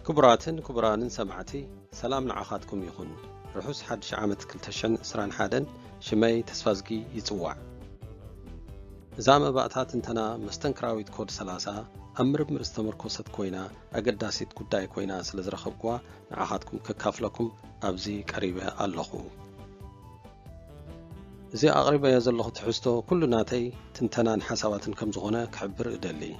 كبرانن سمعتي سلام نعخاتكم يخون رحوس حدش عامت كلتشن اسران حادن شمي تسفازقي يتوع زام بقتات انتنا مستنكراويت كود سلاسة أمرب مرستمر كوست كوينا أقداسيت قداي كوينا سلزرخبقوا نعخاتكم ككافلكم أبزي قريبة اللخو زي أقريبا يزلخو تحستو كل ناتي تنتنان حسابات كم زغونا كحبر إدلي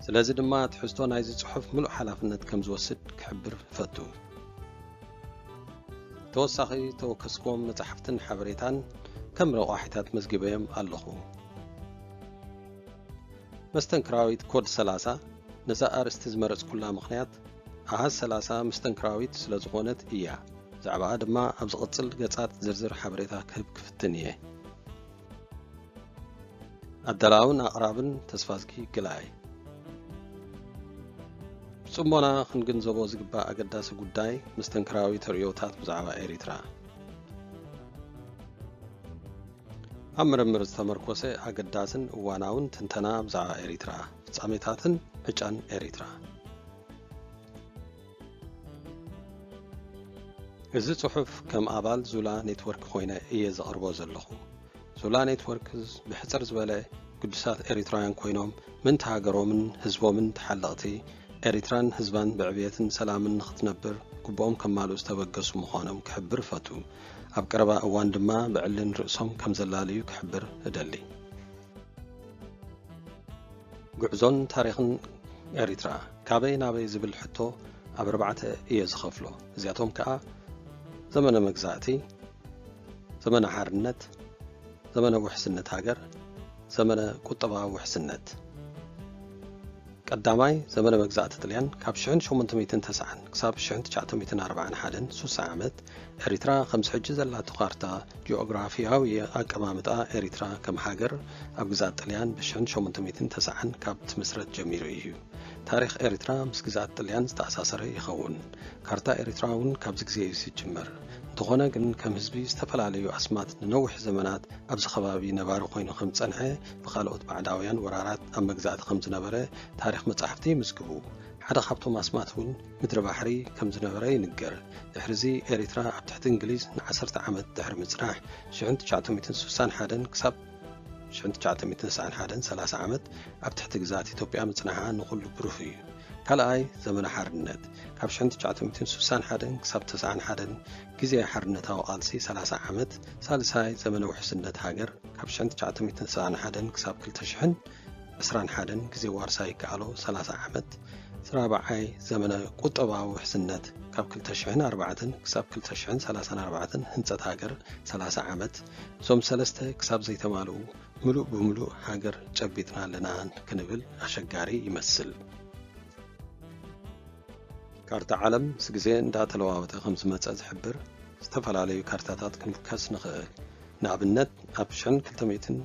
سلازي دما تحستو نايزي صحف ملو حلافنت كم زوسد كحبر فتو توساخي توكسكوم متحفتن حبريتان كم رواحيتات مزقبيم اللخو مستنكراويت كود سلاسة نزاقر استزمرز كلها مخنيات أهاز سلاسة مستنكراويت سلازغونت إياه زعبا دما أبزغطل قصات زرزر حبريتا كهب كفتنيه الدلاون أقرابن تسفازكي قلاي صمونا خنجنزبو زقبا أقداس قداي مستنكراويت ريوتات بزعبا إريترا أمر مرز تمركوسي أقداسن واناون تنتنا بزعبا إريترا فتصاميتاتن إجان إريترا إذا صحف كم أبال زولا نيتورك خوينا إيه زقربو زلخو زولا نيتوركز بحصر زبالة قدسات إريترايان كوينوم من تهاجرو من هزبو من تحلقتي إريتران هزبان بعبية سلام نختنبر قبوم كمالو استوقسو مخانم كحبر فاتو أب قربا أوان دما بعلن رأسهم كم زلاليو كحبر أدلي قعزون تاريخ إريترا كابي نابي زبل حتو أب ربعة إيه زخفلو زياتهم كأ زمن مجزاتي زمن حارنت زمن وحسنت هاجر زمن قطبة وحسنت قداماي زمن مجزات طليان كابشون شو منتميتن تسعن كساب شون تشعتميتن 40 حالن سوس عامت إريترا 5 حجز لا تقارتا جيوغرافياوي أقمامتا إريترا كم حاجر أبجزات طليان بشون شو منتميتن تسعن كابت مسرت جميل إيو تاريخ إريترا مسجزات طليان استأساسر يخون كارتا إريتراون كابزكزي يسجمر دغونا جن كم حزبي استفلاليو أسمات نوح زمانات أبز خبابي نبارو خوينو خمس أنحة بخالوت بعداويان ورارات أم مجزات 5 نبرة تاريخ متصحفتي مسكبو حدا خبطو أسماتون مدر بحري كم زنبرة ينقر دحرزي إريترا تحت إنجليز نعسرت عمد دحر مزراح شعنت شعتميتن سوسان حادن كسب شعنت شعتميتن سان حادن 3 عمد أب تحت جزات إثيوبيا مصنعها نقول بروفي كلاي زمن حرنت كاب شعنت شعتميتن سوسان حادن كسب 9 حادن جزء حرنتها وقالسي 3 عمد ثالثاي زمن وحسنت هاجر كاب شعنت شعتميتن سان حادن كسب كل تشحن أسران حادن جزء وارساي كالو 3 عمد رابعاي زمن قطبة وحسنت كاب كل تشحن 4 كسب كل تشحن 34 هنصت هاجر 3 عمد زوم 3 كسب زي تمالو ملوء بملوء هاجر جبيتنا لنا كنبل أشجاري يمثل كارتا عالم سجزين دات الواوت 500 حبر استفعل عليه كارتات كنكس نخل نابنت أبشن كلتميتن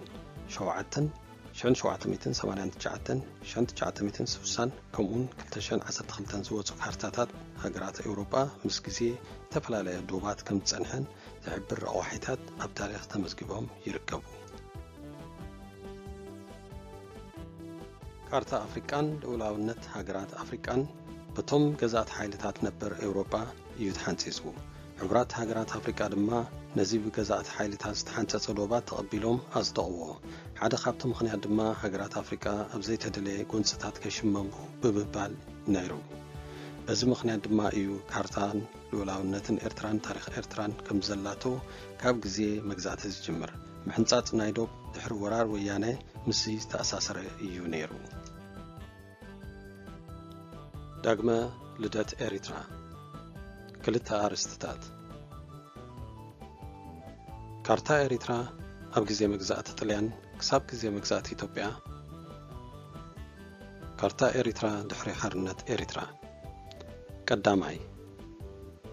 شوعتن شن شوعتميتن 89 شن 900 سوسان كمون كلتشن 15 زوج كارتات هاجرات أوروبا مسجزي استفعل عليه دوبات كم تصنحن تعبر واحدات أب تاريخ تمزجبهم يركبوا كارتا أفريقان دولة هاجرات أفريقان بتم جزات حيلتات نبر أوروبا يتحنتسوا عبرات هاجرات أفريقيا دما نزيب جزات حيلتات تحنتس صلوبات تقبلهم أصدقوا عدا خابتم خني دما هاجرات أفريقيا أبزيت هدلي جنستات كشممو ببال نيرو بزم خني دما إيو كارتان لولاونتن إرتران تاريخ إرتران كم زلاتو كاب جزي مجزات الجمر محنصات نايدوب دحر ورار ويانه مسيس تأساسر إيو نيرو داغما لدت إريترا كلتا أرستات كارتا إريترا أب جزي مجزات طليان كساب جزي مجزات إثيوبيا كارتا إريترا دحري حرنت إريترا قداماي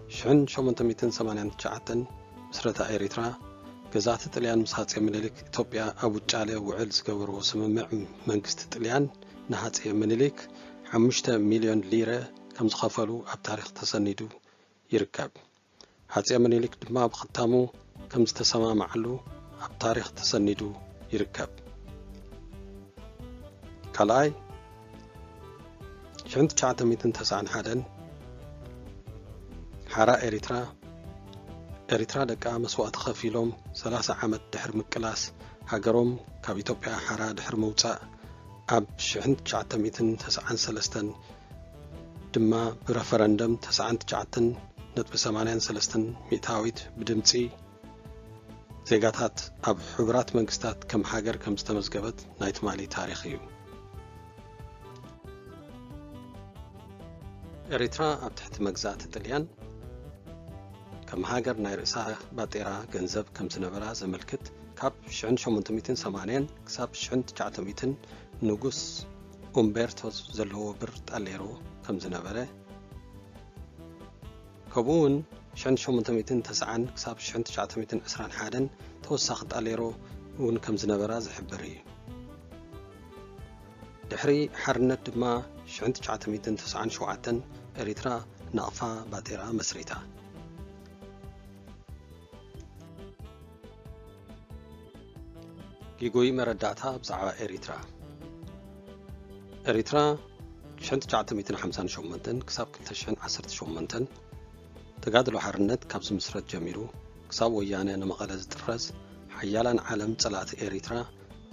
شن 889 مسرتا إريترا جزات طليان مسحات منيلك إثيوبيا أبو جالي وعل زغبرو سممع منግስት طليان نحات منيلك 5 مليون ليرة كم زخفلوا أب تاريخ تسندو يركب هاتي منيلك دما بختامو كم استسمع معلو أب تاريخ تسندو يركب كلاي شحنت 991 حرا ኤሪትራ ደቃ መስዋዕት ከፊሎም 30 ዓመት ድሕሪ ምቅላስ ሃገሮም ካብ ኢትዮጵያ ሓራ ድሕሪ ምውፃእ ኣብ 1993 ድማ ብረፈረንደም 99.83 ሚእታዊት ብድምፂ ዜጋታት ኣብ ሕቡራት መንግስታት ከም ሃገር ከም ዝተመዝገበት ናይ ትማሊ ታሪኽ እዩ። ኤሪትራ ኣብ ትሕቲ መግዛእቲ ጣልያን ከም ሃገር ናይ ርእሳ ባጤራ ገንዘብ ከም ዝነበራ ዘመልክት ካብ 1880 ክሳብ 1900 ንጉስ ኡምቤርቶ ዘለዎ ብር ጣሌሮ ከም ዝነበረ ከምኡውን 1890 ክሳብ 1921 ተወሳኺ ጣሌሮ እውን ከም ዝነበራ ዝሕብር እዩ። ድሕሪ ሓርነት ድማ 1997 ኤሪትራ ናቕፋ ባጤራ መስሪታ ጊጎይ መረዳእታ ብዛዕባ ኤሪትራ 1958 ክሳብ 2018 ተጋድሎ ሓርነት ካብ ዝምስረት ጀሚሩ ክሳብ ወያነ ንመቐለ ዝጥረዝ ሓያላን ዓለም ጸላእቲ ኤሪትራ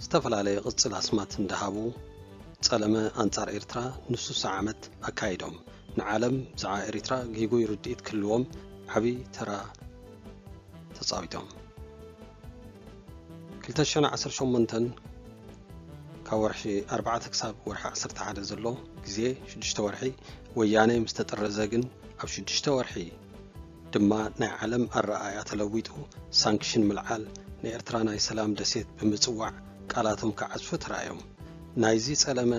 ዝተፈላለየ ቅጽል ኣስማት እንዳሃቡ ጸለመ ኣንጻር ኤሪትራ ንሱሳ ዓመት ኣካይዶም ንዓለም ብዛዕባ ኤሪትራ ጊጎይ ርድኢት ክህልዎም ዓብይ ተራ ተጻዊቶም 2018 ካብ ወርሒ 4 ክሳብ ወርሒ 11 ዘሎ ግዜ 6 ወርሒ ወያነ ምስ ተጠረዘ ግን ኣብ 6 ወርሒ ድማ ናይ ዓለም ኣረኣእያ ተለዊጡ ሳንክሽን ምልዓል ንኤርትራ ናይ ሰላም ደሴት ብምጽዋዕ ቃላቶም ከዓጽፉ ተራእዮም። ናይዚ ጸለመ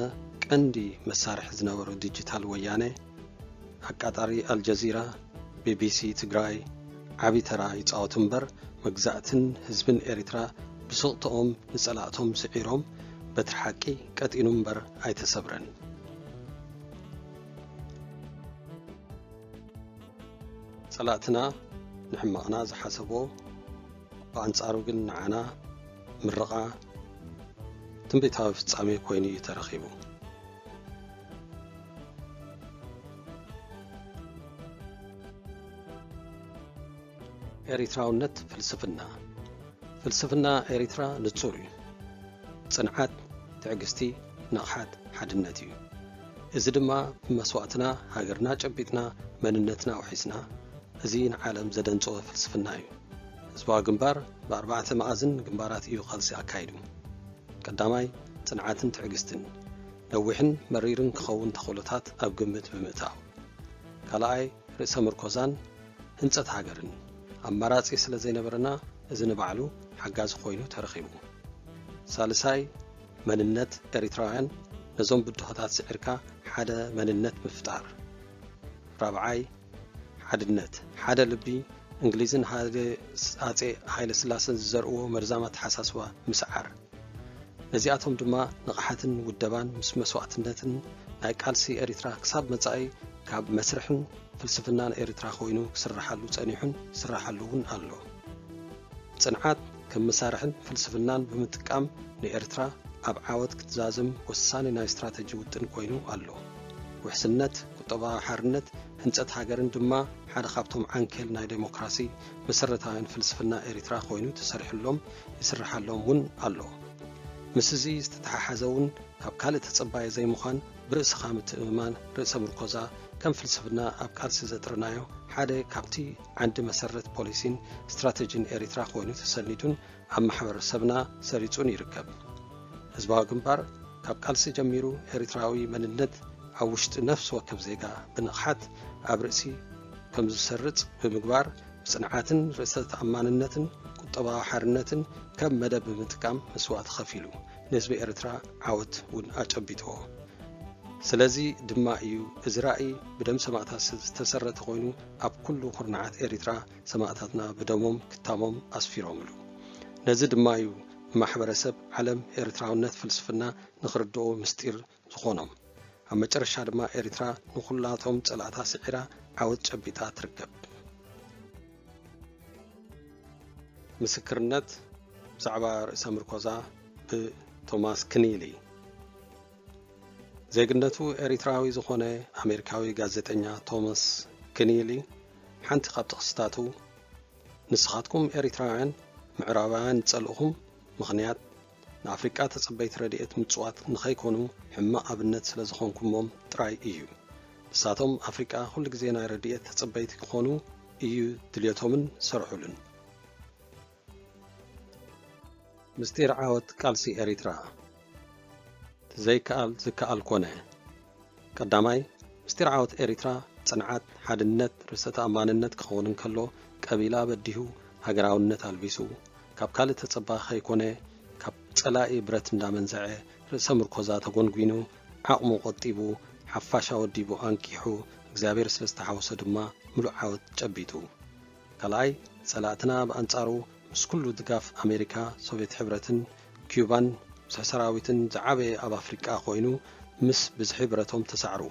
ቀንዲ መሳርሒ ዝነበሩ ዲጂታል ወያነ ኣቃጣሪ አልጀዚራ ቢቢሲ ትግራይ ዓብይ ተራ ይጻወቱ እምበር መግዛእትን ህዝብን ኤሪትራ ብስቕቶኦም ንጸላእቶም ስዒሮም በትሪ ሓቂ ቀጢኑ እምበር ኣይተሰብረን። ጸላእትና ንሕማቕና ዝሓሰቦ ብኣንጻሩ ግን ንዓና ምርቓ ትንቢታዊ ፍጻሜ ኮይኑ እዩ ተረኺቡ። ኤሪትራውነት ፍልስፍና ኤሪትራ ንጹር እዩ። ጽንዓት፣ ትዕግስቲ፣ ንቕሓት፣ ሓድነት እዩ። እዚ ድማ ብመስዋዕትና ሃገርና ጨቢጥና መንነትና ውሒስና እዚ ንዓለም ዘደንጽኦ ፍልስፍና እዩ። ህዝባዊ ግንባር ብኣርባዕተ መኣዝን ግንባራት እዩ ቃልሲ ኣካይዱ። ቀዳማይ ጽንዓትን ትዕግስትን ነዊሕን መሪርን ክኸውን ተኽእሎታት ኣብ ግምት ብምእታው። ካልኣይ ርእሰ ምርኮዛን ህንጸት ሃገርን ኣማራጺ ስለ ዘይነበረና እዚ ንባዕሉ ሓጋዚ ኮይኑ ተረኺቡ። ሳልሳይ መንነት ኤሪትራውያን ነዞም ብድሆታት ስዒርካ ሓደ መንነት ምፍጣር። ራብዓይ ሓድነት ሓደ ልቢ እንግሊዝን ኣፄ ሃይለ ስላሰን ዝዘርእዎ መርዛማት ሓሳስባ ምስዓር። ነዚኣቶም ድማ ንቕሓትን ውደባን ምስ መስዋዕትነትን ናይ ቃልሲ ኤሪትራ ክሳብ መጻኢ ካብ መስርሕን ፍልስፍናን ኤሪትራ ኮይኑ ክስራሓሉ ጸኒሑን ይስራሓሉ እውን ኣሎ። ጽንዓት ከም መሳርሕን ፍልስፍናን ብምጥቃም ንኤሪትራ ኣብ ዓወት ክትዛዝም ወሳኒ ናይ ስትራቴጂ ውጥን ኮይኑ ኣሎ። ውሕስነት፣ ቁጠባዊ ሓርነት፣ ህንጸት ሃገርን ድማ ሓደ ካብቶም ዓንኬል ናይ ዴሞክራሲ መሰረታውያን ፍልስፍና ኤሪትራ ኮይኑ ተሰሪሕሎም ይስራሓሎም እውን ኣሎ። ምስ እዚ ዝተተሓሓዘ እውን ካብ ካልእ ተጸባየ ዘይምዃን ብርእስኻ ምትእምማን ርእሰ ምርኮዛ ከም ፍልስፍና ኣብ ቃልሲ ዘጥርናዮ ሓደ ካብቲ ዓንዲ መሰረት ፖሊሲን ስትራቴጂን ኤሪትራ ኮይኑ ተሰኒዱን ኣብ ማሕበረሰብና ሰሪጹን ይርከብ። ህዝባዊ ግንባር ካብ ቃልሲ ጀሚሩ ኤሪትራዊ መንነት ኣብ ውሽጢ ነፍሲ ወከፍ ዜጋ ብንቕሓት ኣብ ርእሲ ከም ዝሰርጽ ብምግባር ብጽንዓትን ርእሰ ተኣማንነትን ቁጠባዊ ሓርነትን ከም መደብ ብምጥቃም መስዋዕቲ ከፊሉ ንህዝቢ ኤሪትራ ዓወት እውን ኣጨቢጥዎ። ስለዚ ድማ እዩ እዚ ራእይ ብደም ሰማዕታት ዝተሰረተ ኮይኑ ኣብ ኩሉ ኩርናዓት ኤሪትራ ሰማዕታትና ብደሞም ክታሞም ኣስፊሮምሉ። ነዚ ድማ እዩ ማሕበረሰብ ዓለም ኤሪትራውነት ፍልስፍና ንኽርድኦ ምስጢር ዝኾኖም። ኣብ መጨረሻ ድማ ኤሪትራ ንኹላቶም ጸላእታ ስዒራ ዓወት ጨቢጣ ትርከብ። ምስክርነት ብዛዕባ ርእሰ ምርኮዛ ብቶማስ ክኒሊ ዜግነቱ ኤሪትራዊ ዝኾነ ኣሜሪካዊ ጋዜጠኛ ቶማስ ክኒሊ ሓንቲ ካብቲ ክስታቱ ንስኻትኩም ኤሪትራውያን ምዕራባውያን ጸልእኹም ምኽንያት ንኣፍሪቃ ተጸበይቲ ረድኤት ምጽዋት ንኸይኮኑ ሕማቕ ኣብነት ስለ ዝኾንኩሞም ጥራይ እዩ። ንሳቶም ኣፍሪቃ ኩሉ ግዜ ናይ ረድኤት ተጸበይቲ ክኾኑ እዩ ድልየቶምን ሰርሑልን። ምስጢር ዓወት ቃልሲ ኤሪትራ ዘይከኣል ዝከኣል ኮነ። ቀዳማይ ምስጢር ዓወት ኤሪትራ ጽንዓት ሓድነት ርእሰ ተኣማንነት ክኸውን እንከሎ ቀቢላ በዲሁ ሃገራውነት ኣልቢሱ ካብ ካልእ ተጸባኺ ኸይኮነ ካብ ጸላኢ ብረት እንዳመንዘዐ ርእሰ ምርኮዛ ተጐንጒኑ ዓቕሙ ቖጢቡ ሓፋሻ ወዲቡ ኣንቂሑ እግዚኣብሔር ስለ ዝተሓወሰ ድማ ምሉእ ዓወት ጨቢጡ። ካልኣይ ጸላእትና ብኣንጻሩ ምስ ኩሉ ድጋፍ ኣሜሪካ ሶቪየት ሕብረትን ኪዩባን ምስ ሰራዊትን ዝዓበየ ኣብ ኣፍሪቃ ኮይኑ ምስ ብዝሒ ብረቶም ተሳዕሩ።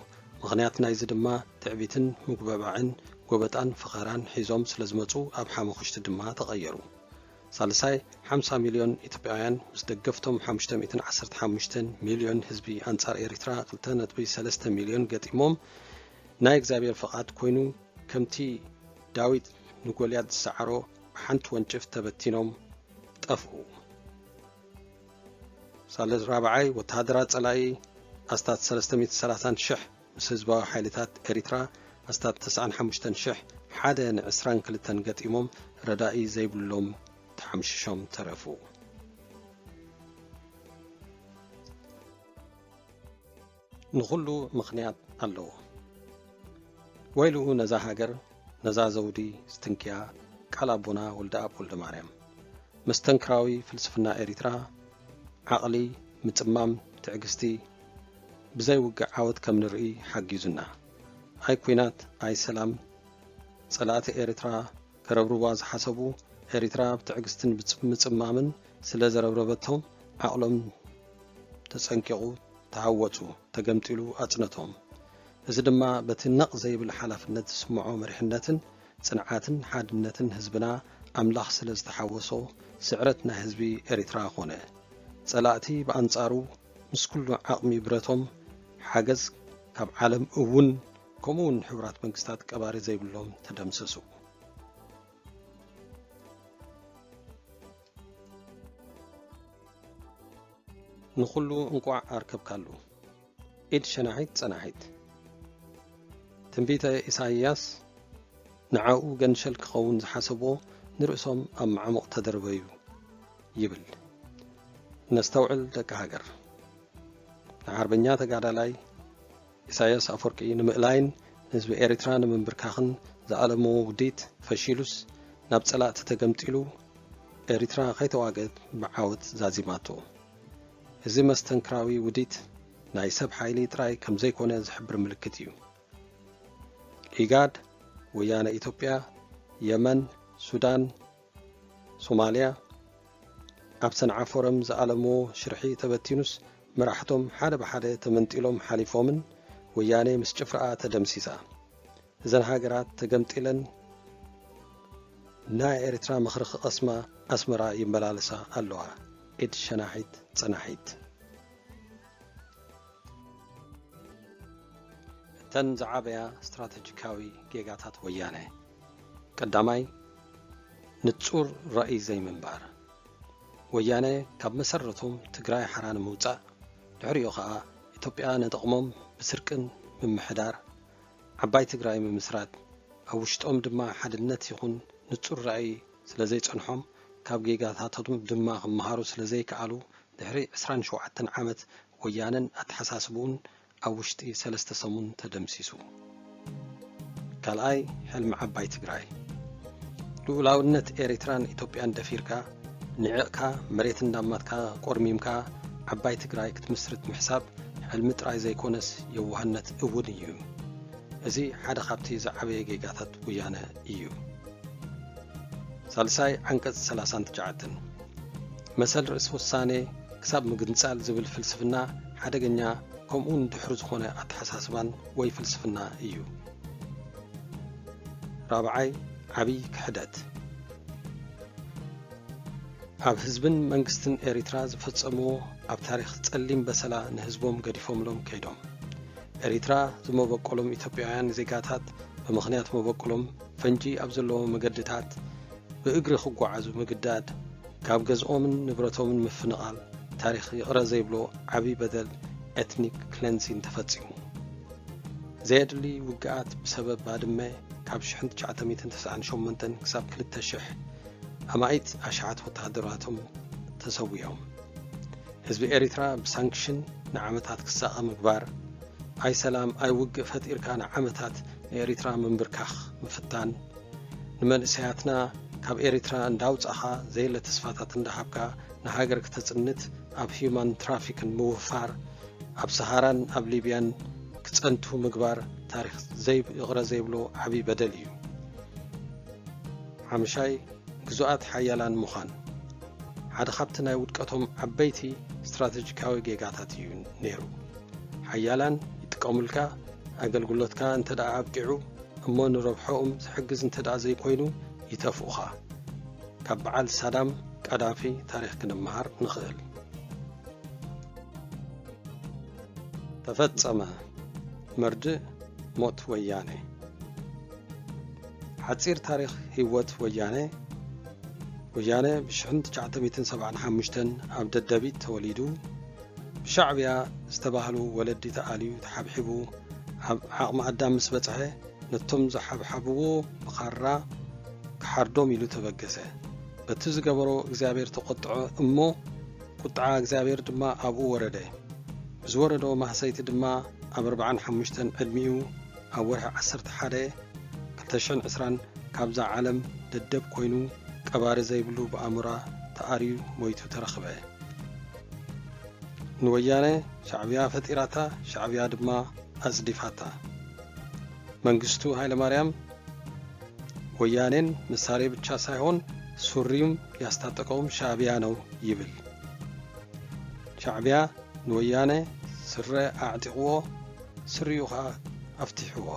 ምኽንያት ናይዚ ድማ ትዕቢትን ምጉበባዕን ጎበጣን ፍኸራን ሒዞም ስለ ዝመፁ ኣብ ሓሙኽሽቲ ድማ ተቐየሩ። ሳልሳይ 50 ሚልዮን ኢትዮጵያውያን ምስ ደገፍቶም 515 ሚልዮን ህዝቢ ኣንጻር ኤሪትራ 2.3 ሚልዮን ገጢሞም ናይ እግዚአብሔር ፈቃድ ኮይኑ ከምቲ ዳዊት ንጎልያድ ዝሰዓሮ ሓንቲ ወንጭፍ ተበቲኖም ጠፍኡ። ሳልስ ራብዓይ ወታደራት ጸላኢ ኣስታት 330,000 ምስ ህዝባዊ ሓይልታት ኤሪትራ ኣስታት 95,000 ሓደ ን22 ገጢሞም ረዳኢ ዘይብሎም ተሓምሽሾም ተረፉ። ንኹሉ ምኽንያት ኣለዎ። ወይልኡ ነዛ ሃገር ነዛ ዘውዲ ስትንክያ ቃል ኣቦና ወልደ ኣብ ወልደ ማርያም መስተንክራዊ ፍልስፍና ኤሪትራ ዓቕሊ ምጽማም ትዕግስቲ ብዘይ ውግዕ ዓወት ከም ንርኢ ሓጊዙና። ኣይ ኩናት ኣይ ሰላም ጸላእቲ ኤሪትራ ከረብርዋ ዝሓሰቡ ኤሪትራ ብትዕግስትን ምጽማምን ስለ ዘረብረበቶም ዓቕሎም ተጸንቂቑ ተሃወፁ ተገምጢሉ ኣጽነቶም። እዚ ድማ በቲ ነቕ ዘይብል ሓላፍነት ዝስምዖ መሪሕነትን ጽንዓትን ሓድነትን ህዝብና ኣምላኽ ስለ ዝተሓወሶ ስዕረት ናይ ህዝቢ ኤሪትራ ኾነ። ጸላእቲ ብኣንጻሩ ምስ ኩሉ ዓቕሚ ብረቶም ሓገዝ ካብ ዓለም እውን ከምኡውን ሕብራት መንግስታት ቀባሪ ዘይብሎም ተደምሰሱ። ንኹሉ እንቋዕ ኣርከብካሉ ኢድ ሸናሒት ጸናሒት ትንቢተ ኢሳይያስ ንዓኡ ገንሸል ክኸውን ዝሓሰቦ ንርእሶም ኣብ ማዕሙቕ ተደርበዩ ይብል። ነስተውዕል ደቂ ሃገር ንዓርበኛ ተጋዳላይ ኢሳይያስ ኣፈወርቂ ንምእላይን ህዝቢ ኤሪትራ ንምንብርካኽን ዝኣለሞ ውዲት ፈሺሉስ ናብ ጸላእቲ ተገምጢሉ ኤሪትራ ከይተዋገት ብዓወት ዛዚማቶ። እዚ መስተንክራዊ ውዲት ናይ ሰብ ሓይሊ ጥራይ ከም ዘይኮነ ዝሕብር ምልክት እዩ። ኢጋድ፣ ወያነ ኢትዮጵያ፣ የመን፣ ሱዳን፣ ሶማልያ ኣብ ሰንዓ ፎረም ዝኣለሞ ሽርሒ ተበቲኑስ መራሕቶም ሓደ ብሓደ ተመንጢሎም ሓሊፎምን ወያነ ምስ ጭፍርኣ ተደምሲሳ። እዘን ሃገራት ተገምጢለን ናይ ኤሪትራ መኽርኺ ቐስማ ኣስመራ ይመላለሳ ኣለዋ። ኢድ ሸናሒት ጸናሒት እተን ዝዓበያ ስትራቴጂካዊ ጌጋታት ወያነ ቀዳማይ ንጹር ራእይ ዘይምንባር ወያነ ካብ መሰረቶም ትግራይ ሓራ ንምውፃእ ድሕሪኡ ኸዓ ኢትዮጵያ ነጥቕሞም ብስርቅን ምምሕዳር ዓባይ ትግራይ ምምስራት ኣብ ውሽጦም ድማ ሓድነት ይኹን ንጹር ራእይ ስለ ዘይጸንሖም ካብ ጌጋታቶም ድማ ክመሃሩ ስለ ዘይከኣሉ ድሕሪ 27 ዓመት ወያነን ኣተሓሳስቡን ኣብ ውሽጢ 3 ሰሙን ተደምሲሱ። ካልኣይ ሕልሚ ዓባይ ትግራይ ልኡላውነት ኤሪትራን ኢትዮጵያን ደፊርካ ንዕቕካ መሬት እንዳማትካ ቆርሚምካ ዓባይ ትግራይ ክትምስርት ምሕሳብ ሕልሚ ጥራይ ዘይኮነስ የዋህነት እውን እዩ። እዚ ሓደ ካብቲ ዝዓበየ ጌጋታት ወያነ እዩ። ሳልሳይ ዓንቀጽ 39 መሰል ርእስ ውሳኔ ክሳብ ምግንጻል ዝብል ፍልስፍና ሓደገኛ ከምኡን ድሕሪ ዝኾነ ኣተሓሳስባን ወይ ፍልስፍና እዩ። ራብዓይ ዓብይ ክሕደት ኣብ ህዝብን መንግስትን ኤሪትራ ዝፈጸምዎ ኣብ ታሪክ ጸሊም በሰላ ንህዝቦም ገዲፎምሎም ከይዶም ኤሪትራ ዝመበቆሎም ኢትዮጵያውያን ዜጋታት ብምኽንያት መበቆሎም ፈንጂ ኣብ ዘለዎም መገድታት ብእግሪ ክጓዓዙ ምግዳድ ካብ ገዝኦምን ንብረቶምን ምፍንቓል ታሪክ ይቕረ ዘይብሎ ዓብይ በደል ኤትኒክ ክሌንሲንግ ተፈጺሙ ዘየድሊ ውግኣት ብሰበብ ባድመ ካብ 1998 ክሳብ 2000 ኣማኢት ኣሽዓት ወታደራቶም ተሰዊዮም ህዝቢ ኤሪትራ ብሳንክሽን ንዓመታት ክሳቐ ምግባር ኣይ ሰላም ኣይ ውግእ ፈጢርካ ንዓመታት ንኤሪትራ ምንብርካኽ ምፍታን ንመንእሰያትና ካብ ኤሪትራ እንዳውፃኻ ዘየለ ተስፋታት እንዳሃብካ ንሃገር ክተጽንት ኣብ ሂዩማን ትራፊክን ምውፋር ኣብ ሰሃራን ኣብ ሊብያን ክጸንቱ ምግባር ታሪክ ይቕረ ዘይብሎ ዓብይ በደል እዩ ሓምሻይ ግዙኣት ሓያላን ምዃን ሓደ ካብቲ ናይ ውድቀቶም ዓበይቲ ስትራቴጂካዊ ጌጋታት እዩ ነይሩ ሓያላን ይጥቀሙልካ ኣገልግሎትካ እንተደኣ ኣብቂዑ እሞ ንረብሖኦም ዝሕግዝ እንተደኣ ዘይኮይኑ ይተፍኡኻ ካብ በዓል ሳዳም ቀዳፊ ታሪክ ክንምሃር ንኽእል ተፈጸመ መርድእ ሞት ወያነ ሓፂር ታሪክ ህይወት ወያነ ብ1975 ኣብ ደደቢት ተወሊዱ ብሻዕብያ ዝተባህሉ ወለዲ ተኣልዩ ተሓብሒቡ ኣብ ዓቕሚ ኣዳም ምስ በጽሐ ነቶም ዝሓብሓብዎ ብኻራ ክሓርዶም ኢሉ ተበገሰ በቲ ዝገበሮ እግዚኣብሔር ተቆጥዖ እሞ ቁጥዓ እግዚኣብሔር ድማ ኣብኡ ወረደ ዝወረዶ ማህሰይቲ ድማ ኣብ 45 ዕድሚኡ ኣብ ወርሒ 11 2020 ካብዛ ዓለም ደደብ ኮይኑ ቀባሪ ዘይብሉ ብኣእምራ ተኣርዩ ሞይቱ ተረኽበ ንወያነ ሻዕብያ ፈጢራታ ሻዕብያ ድማ ኣጽዲፋታ መንግስቱ ኃይለማርያም ወያኔን ምሳሌ ብቻ ሳይሆን ሱሪም ያስታጠቀውም ሻዕብያ ነው ይብል ሻዕብያ ንወያነ ስረ ኣዕጢቅዎ ስሪኡኻ ኣፍቲሕዎ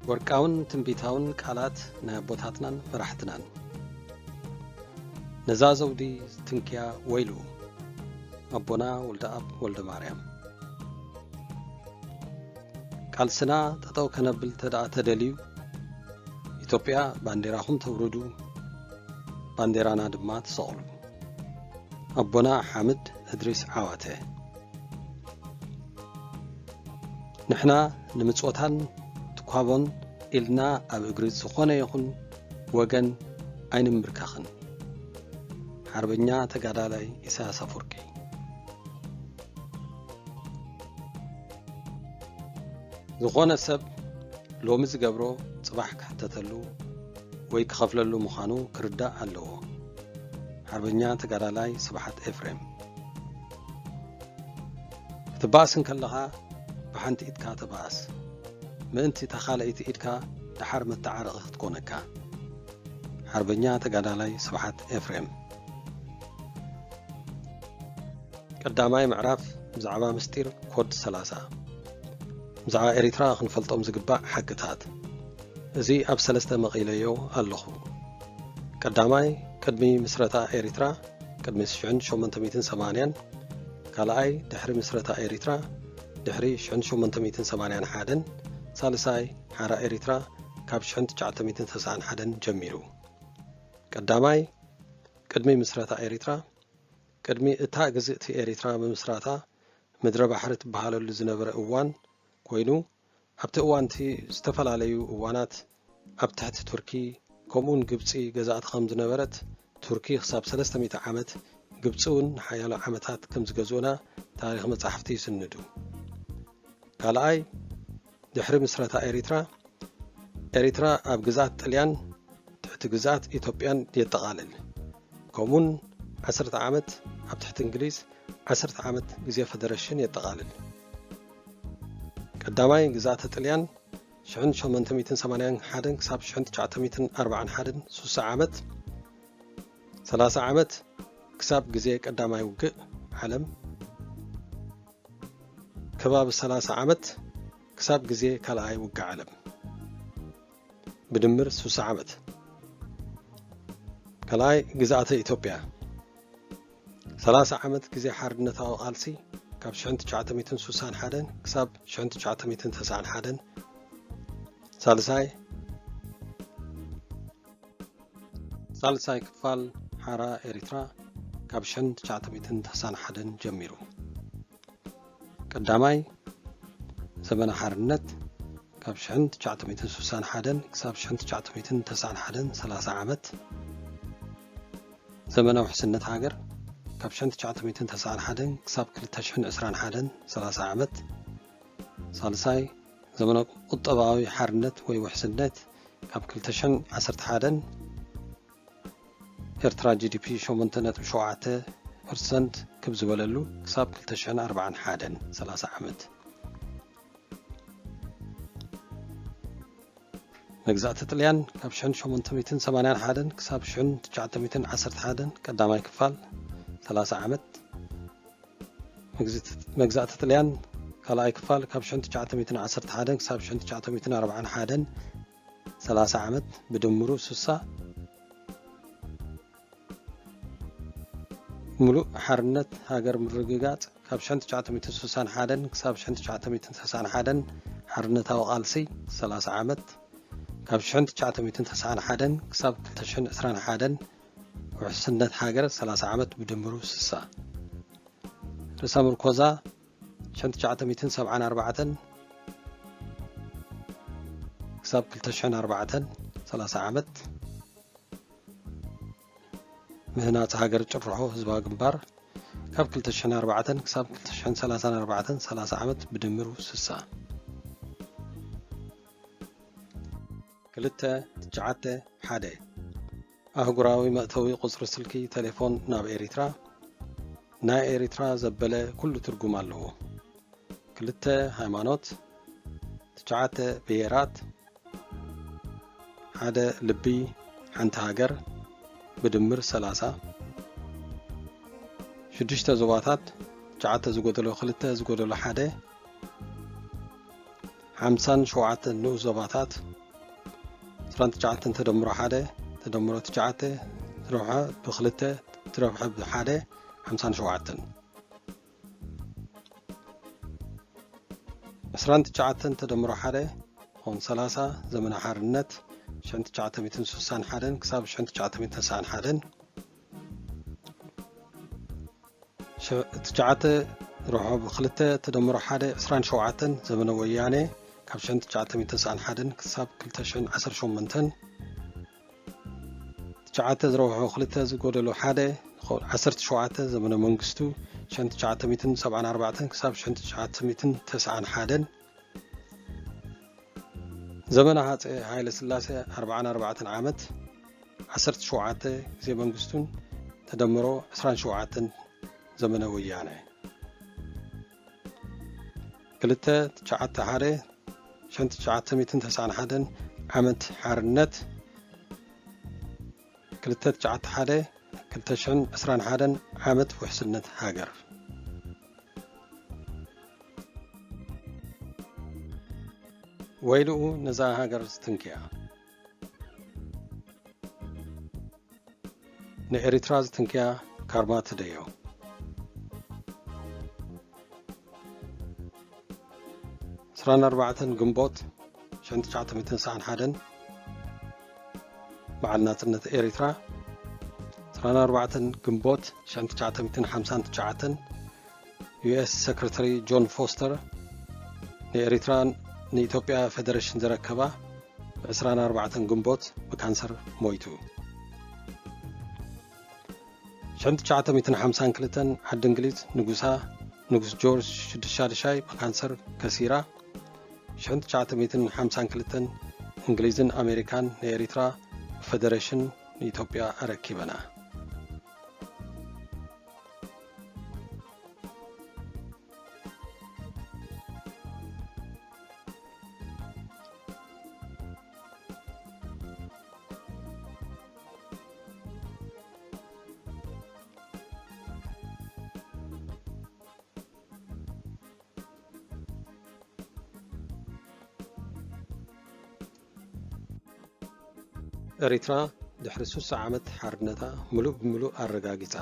ወርቃውን ትንቢታውን ቃላት ናይ ኣቦታትናን መራሕትናን ነዛ ዘውዲ ትንክያ ወይሉ ኣቦና ወልደ ኣብ ወልደ ማርያም ቃልስና ጠጠው ከነብል ተደኣ ተደልዩ ኢትዮጵያ ባንዴራኹም ተውርዱ ባንዴራና ድማ ተሰቕሉ ኣቦና ሓምድ እድሪስ ዓዋተ ንሕና ንምጽወታን ትኳቦን ኢልና ኣብ እግሪ ዝኾነ ይኹን ወገን ኣይንምብርካኽን ሓርበኛ ተጋዳላይ ኢሳያስ አፈወርቂ ዝኾነ ሰብ ሎሚ ዝገብሮ ጽባሕ ክሕተተሉ ወይ ክኸፍለሉ ምዃኑ ክርዳእ ኣለዎ ሓርበኛ ተጋዳላይ ስብሓት ኤፍሬም ክትባእስን ከለኻ ብሓንቲ ኢድካ ተባእስ ምእንቲ ተኻልእቲ ኢድካ ድሓር መተዓረቒ ክትኮነካ ሓርበኛ ተጋዳላይ ስብሓት ኤፍሬም ቀዳማይ ምዕራፍ ብዛዕባ ምስጢር ኮድ 30 ብዛዕባ ኤሪትራ ክንፈልጦም ዝግባእ ሓቅታት እዚ ኣብ 3 መቒለዮ ኣለኹ ቀዳማይ ቅድሚ ምስረታ ኤሪትራ ቅድሚ 1880 ካልኣይ ድሕሪ ምስረታ ኤሪትራ ድሕሪ 1881 ሳልሳይ ሓራ ኤሪትራ ካብ 1991 ጀሚሩ ቀዳማይ ቅድሚ ምስረታ ኤሪትራ ቅድሚ እታ ግዝእቲ ኤሪትራ ብምስራታ ምድረ ባሕሪ ትበሃለሉ ዝነበረ እዋን ኮይኑ ኣብቲ እዋንቲ ዝተፈላለዩ እዋናት ኣብ ትሕቲ ቱርኪ ከምኡን ግብፂ ገዛእቲ ከም ዝነበረት ቱርኪ ክሳብ 300 ዓመት ግብፂ እውን ሓያሎ ዓመታት ከም ዝገዝኡና ታሪክ መጻሕፍቲ ይስንዱ ካልኣይ ድሕሪ ምስረታ ኤሪትራ ኣብ ግዛት ጣልያን ትሕቲ ግዛት ኢትዮጵያን የጠቃልል ከምኡን 10 ዓመት ኣብ ትሕቲ እንግሊዝ 10 ዓመት ግዜ ፌደሬሽን የጠቃልል ቀዳማይ ግዛት ጣልያን 1881 ክሳብ 1941 60 ዓመት 30 ዓመት كساب جزء قدامي وقع عالم كباب 30 عامت كساب جزء كلاي وقع عالم بدمر 60 عامت كلاي جزاءة إثيوبيا 30 عامت جزء حرنة أو قالسي كاب شنت 961 كساب شنت 991 ثالثاي كفال حارة إريترا كاب شنت 991 جميرو قداماي زمن حرنت كاب شنت 961 كساب شنت 991 30 عامت زمن وحسنت هاجر كاب شنت 991 كساب 2021 30 عامت ثالثاي زمن قطباوي حرنت وي وحسنت كاب 2011 إرترا جي دي بي 8.7% كبز بللو كساب 2041 30 عامت مجزات طليان كاب 881 كساب 911 قداماي كفال 30 عامت مجزات طليان كلاي كفال كاب 911 كساب 941 30 عامت بدمرو 60 ملو حرنت هاجر مرققات كاب 961 كساب 991 حرنت وقالسي 30 عامت كاب 991 كساب 2021 وحسنت هاجر 30 عامت بدمرو 60 رسام الكوزا 974 كساب 2004 30 عامت مهنات هاجر جرحو حزبا جنبار كاب 2004 كساب 2034 30 عامت بدمرو 60 كلتا تجعته حدا أهجراوي مأتوي قصر سلكي تليفون ناب إريترا نا إريترا زبلة كل ترجم له كلتا هيمانوت تجعته بيرات حدا لبي حنت هاجر بدمر 30 شدشتا زواتات تجعته زقودلو خلتا زقودلو حدا 50 شوعات نو زواتات سرانت جعتن تدمرو حدا تدمرو تجعته تروحا بخلته تروحا بحدا 50 شوعتن سرانت جعتن تدمرو حدا هون 3 زمن حرنت شنت 961 كساب شنت 991 تجعته روحو بخلته تدمرو حدا 20 شوعتن زمن ويانه كاب شنت 991 كساب 2018 تجعته زروحو خلته زقودلو حدا 17 زمن منغستو شنت 974 كساب شنت 991 زمن هايل سلاسة 44 عامت 17 زي منغستون تدمرو 27 زمن ويانه كلته تجعته حدا شنت 991 عامت حرنت كلتا تجعت حدا كلتا شن 21 عامت وحسنت هاجر ويلو نزا هاجر ستنكيا نإريترا ستنكيا كارمات ديو سران 4 جنبوت شنت 991 معلناتنت إريترا سران 4 جنبوت شنت 959 US سكرتري جون فوستر نإريترا نإثيوبيا فيدريشن زركبا بسران 4 جنبوت بكانسر مويتو شنت 952 حد انجليز نقوس جورج شدشادشاي بكانسر كثيرة شنت 952 انجليزن امريكان نإريترا فيدريشن إثيوبيا أركبنا ኤሪትራ ድሕሪ 30 ዓመት ሓርነታ ሙሉእ ብምሉእ ኣረጋጊፃ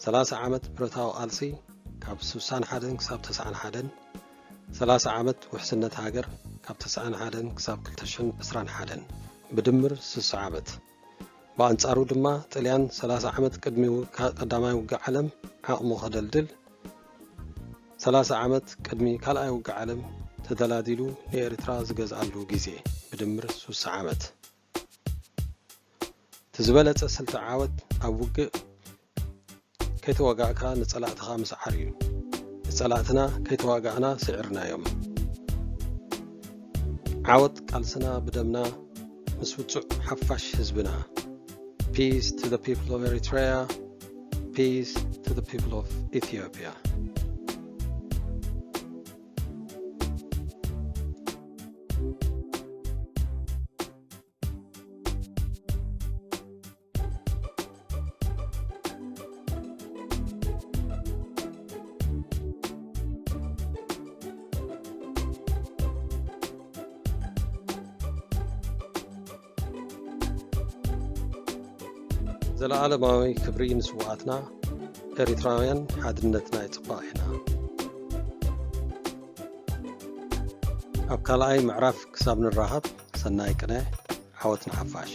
30 ዓመት ብረታዊ ቃልሲ ካብ 61 ክሳብ 91 30 ዓመት ውሕስነት ሃገር ካብ 91 ክሳብ 2021 ብድምር 60 ዓመት በአንጻሩ ድማ ጣልያን 30 ዓመት ቅድሚ ቀዳማይ ውግእ ዓለም ዓቕሙ ከደልድል 30 ዓመት ቅድሚ ካልኣይ ውግእ ዓለም ተደላዲሉ ንኤሪትራ ዝገዝኣሉ ግዜ ብድምር 60 ዓመት ትዝበለፀ ስልቲ ዓወት ኣብ ውግእ ከይተዋጋእካ ንጸላእትኻ ምስዓር እዩ ንጸላእትና ከይተዋጋእና ስዕርናዮም ዓወት ቃልስና ብደምና ምስ ውፁዕ ሓፋሽ ህዝብና Peace to the people of Eritrea. Peace to the people of Ethiopia. ዘለዓለማዊ ክብሪ ንስዋኣትና ኤሪትራውያን ሓድነትና ይጽባቕ ኢና ኣብ ካልኣይ ምዕራፍ ክሳብ ንራኸብ ሰናይ ቅነ ዓወት ንሓፋሽ